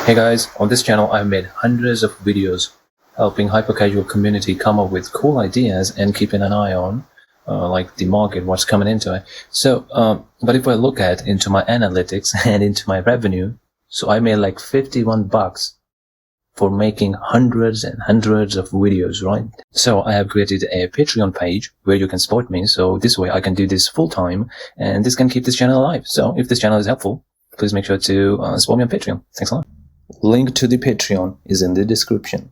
Hey guys, on this channel I've made hundreds of videos helping hyper-casual community come up with cool ideas and keeping an eye on like the market, what's coming into it. So but if I look at into my analytics and into my revenue, so I made like $51 for making hundreds and hundreds of videos, right? So I have created a Patreon page where you can support me, so this way I can do this full time and this can keep this channel alive. So if this channel is helpful, please make sure to support me on Patreon. Thanks a lot. Link to the Patreon is in the description.